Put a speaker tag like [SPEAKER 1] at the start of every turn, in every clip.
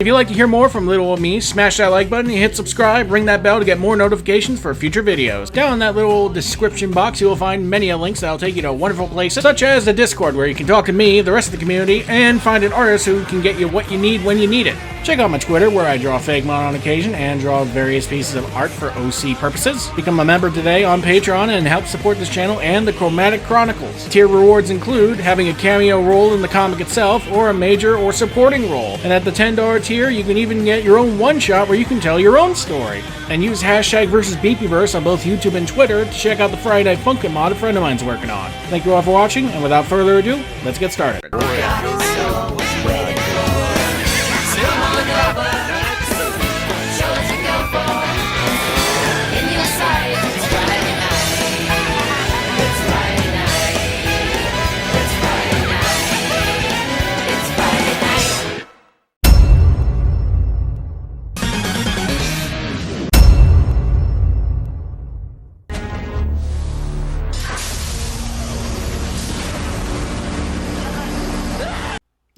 [SPEAKER 1] you'd like to hear more from little old me, smash that like button, hit subscribe, ring that bell to get more notifications for future videos. Down in that little description box, you will find many links that'll take you to wonderful places, such as the Discord, where you can talk to me, the rest of the community, and find an artist who can get you what you need when you need it. Check out my Twitter, where I draw Figma on occasion and draw various pieces of art for OC purposes. Become a member today on Patreon and help support this channel and the Chromatic Chronicles. Tier rewards include having a cameo role in the comic itself, or a major or supporting role. And at the $10 tier, you can even get your own one-shot where you can tell your own story. And use hashtag VsBeepieVerse on both YouTube and Twitter to check out the Friday Night Funkin' mod a friend of mine's working on. Thank you all for watching, and without further ado, let's get started.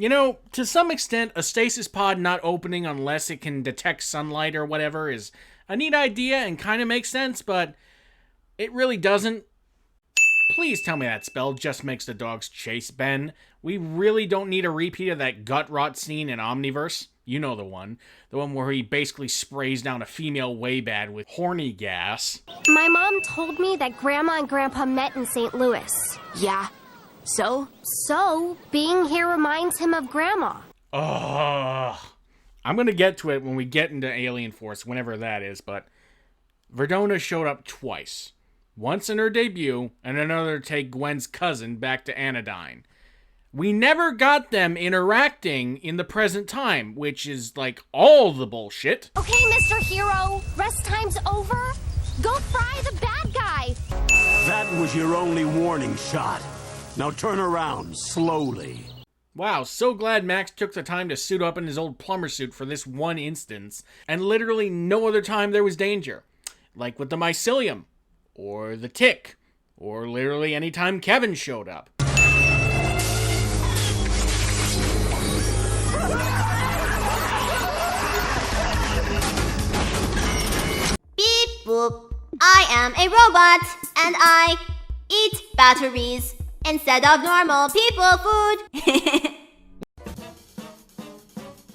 [SPEAKER 1] You know, to some extent, a stasis pod not opening unless it can detect sunlight or whatever is a neat idea and kind of makes sense, but it really doesn't. Please tell me that spell just makes the dogs chase Ben. We really don't need a repeat of that gut rot scene in Omniverse. You know the one where he basically sprays down a female way bad with horny gas.
[SPEAKER 2] My mom told me that Grandma and Grandpa met in St. Louis.
[SPEAKER 3] Yeah. So,
[SPEAKER 2] being here reminds him of Grandma.
[SPEAKER 1] Ugh. I'm gonna get to it when we get into Alien Force, whenever that is, but Verdona showed up twice. Once in her debut, and another to take Gwen's cousin back to Anodyne. We never got them interacting in the present time, which is like all the bullshit.
[SPEAKER 2] Okay, Mr. Hero, rest time's over. Go fry the bad guy.
[SPEAKER 4] That was your only warning shot. Now turn around, slowly.
[SPEAKER 1] Wow, so glad Max took the time to suit up in his old plumber suit for this one instance, and literally no other time there was danger. Like with the mycelium, or the tick, or literally any time Kevin showed up.
[SPEAKER 5] Beep boop. I am a robot, and I eat batteries instead of normal people food.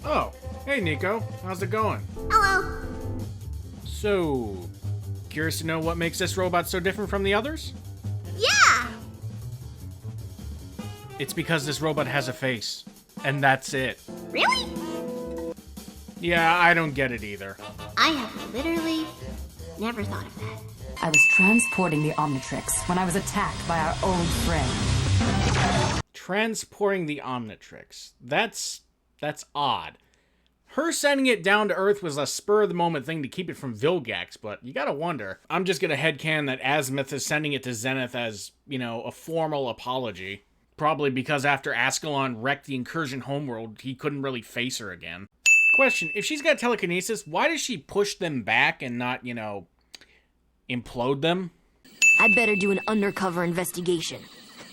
[SPEAKER 1] Oh, hey Nico, how's it going?
[SPEAKER 5] Hello.
[SPEAKER 1] So, curious to know what makes this robot so different from the others?
[SPEAKER 5] Yeah.
[SPEAKER 1] It's because this robot has a face, and that's it.
[SPEAKER 5] Really?
[SPEAKER 1] Yeah, I don't get it either.
[SPEAKER 5] I have literally never thought of that.
[SPEAKER 6] I was transporting the Omnitrix when I was attacked by our old friend.
[SPEAKER 1] Transporting the Omnitrix. That's odd. Her sending it down to Earth was a spur-of-the-moment thing to keep it from Vilgax, but you gotta wonder. I'm just gonna headcanon that Azimuth is sending it to Zenith as, you know, a formal apology. Probably because after Ascalon wrecked the incursion homeworld, he couldn't really face her again. Question, if she's got telekinesis, why does she push them back and not, you know, implode them?
[SPEAKER 3] I'd better do an undercover investigation.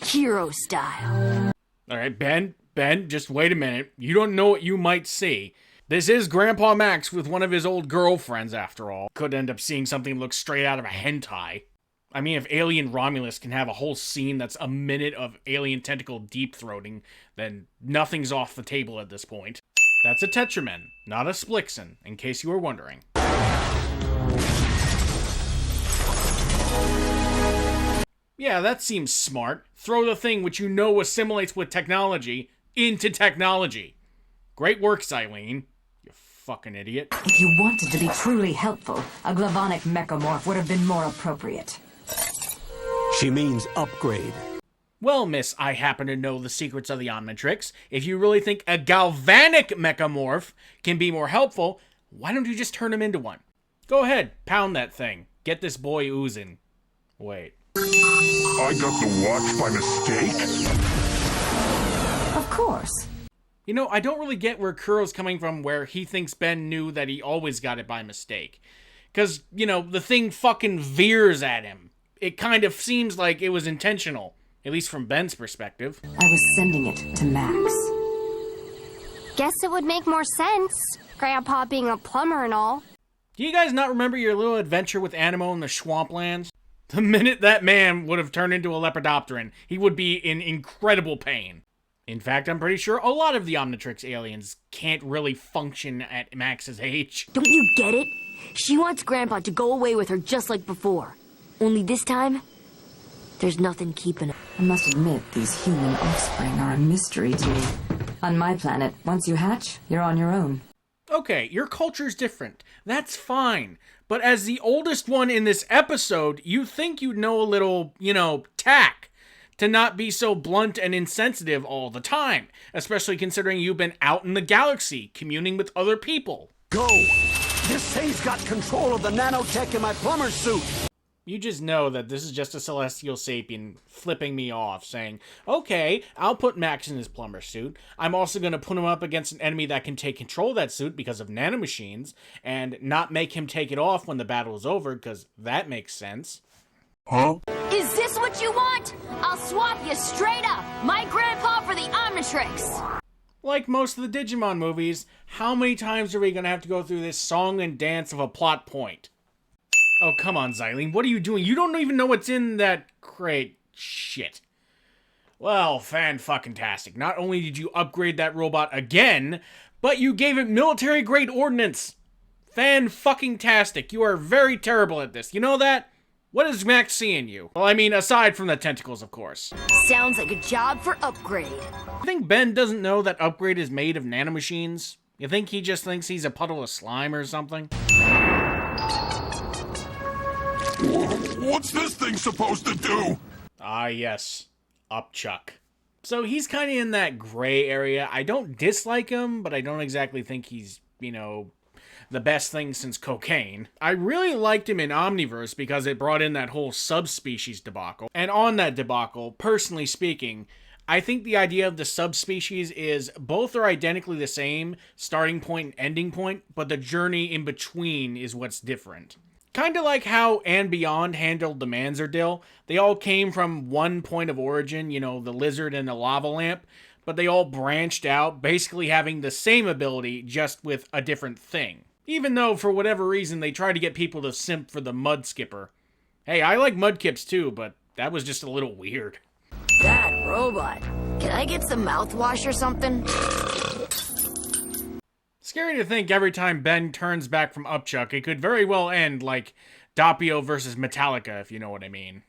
[SPEAKER 3] Hero style.
[SPEAKER 1] Alright, Ben, just wait a minute. You don't know what you might see. This is Grandpa Max with one of his old girlfriends, after all. Could end up seeing something that looks straight out of a hentai. I mean, if Alien Romulus can have a whole scene that's a minute of alien tentacle deep-throating, then nothing's off the table at this point. That's a Tetramen, not a Splixen, in case you were wondering. Yeah, that seems smart. Throw the thing which you know assimilates with technology into technology. Great work, Xylene. You fucking idiot.
[SPEAKER 6] If you wanted to be truly helpful, a Glavonic mechamorph would have been more appropriate.
[SPEAKER 4] She means upgrade.
[SPEAKER 1] Well, miss, I happen to know the secrets of the Omnitrix. If you really think a galvanic mechamorph can be more helpful, why don't you just turn him into one? Go ahead, pound that thing. Get this boy oozing. Wait.
[SPEAKER 7] I got the watch by mistake?
[SPEAKER 6] Of course.
[SPEAKER 1] You know, I don't really get where Kuro's coming from where he thinks Ben knew that he always got it by mistake. Because, you know, the thing fucking veers at him. It kind of seems like it was intentional. At least from Ben's perspective.
[SPEAKER 6] I was sending it to Max.
[SPEAKER 2] Guess it would make more sense, Grandpa being a plumber and all.
[SPEAKER 1] Do you guys not remember your little adventure with Animo in the Swamplands? The minute that man would have turned into a Lepidopteran, he would be in incredible pain. In fact, I'm pretty sure a lot of the Omnitrix aliens can't really function at Max's age.
[SPEAKER 3] Don't you get it? She wants Grandpa to go away with her just like before. Only this time, there's nothing keeping her.
[SPEAKER 6] I must admit, these human offspring are a mystery to me. On my planet, once you hatch, you're on your own.
[SPEAKER 1] Okay, your culture's different. That's fine. But as the oldest one in this episode, you think you'd know a little, tact to not be so blunt and insensitive all the time, especially considering you've been out in the galaxy, communing with other people.
[SPEAKER 4] Go! This thing's got control of the nanotech in my plumber's suit!
[SPEAKER 1] You just know that this is just a celestial sapien flipping me off, saying, okay, I'll put Max in his plumber suit. I'm also going to put him up against an enemy that can take control of that suit because of nanomachines, and not make him take it off when the battle is over, because that makes sense.
[SPEAKER 7] Huh?
[SPEAKER 2] Is this what you want? I'll swap you straight up, my grandpa for the Omnitrix.
[SPEAKER 1] Like most of the Digimon movies, how many times are we going to have to go through this song and dance of a plot point? Oh, come on, Xylene. What are you doing? You don't even know what's in that crate. Shit. Well, fan-fucking-tastic. Not only did you upgrade that robot again, but you gave it military-grade ordnance. Fan-fucking-tastic. You are very terrible at this. You know that? What is Max seeing you? Well, I mean, aside from the tentacles, of course.
[SPEAKER 3] Sounds like a job for Upgrade.
[SPEAKER 1] I think Ben doesn't know that Upgrade is made of nanomachines. You think he just thinks he's a puddle of slime or something?
[SPEAKER 7] What's this thing supposed to do?
[SPEAKER 1] Ah, yes. Upchuck. So he's kind of in that gray area. I don't dislike him, but I don't exactly think he's, the best thing since cocaine. I really liked him in Omniverse because it brought in that whole subspecies debacle. And on that debacle, personally speaking, I think the idea of the subspecies is both are identically the same starting point and ending point, but the journey in between is what's different. Kind of like how And Beyond handled the Manzardil. They all came from one point of origin, the lizard and the lava lamp, but they all branched out, basically having the same ability, just with a different thing. Even though, for whatever reason, they tried to get people to simp for the Mud Skipper. Hey, I like Mudkips too, but that was just a little weird.
[SPEAKER 3] That robot. Can I get some mouthwash or something?
[SPEAKER 1] Scary to think every time Ben turns back from Upchuck, it could very well end like Doppio versus Metallica, if you know what I mean.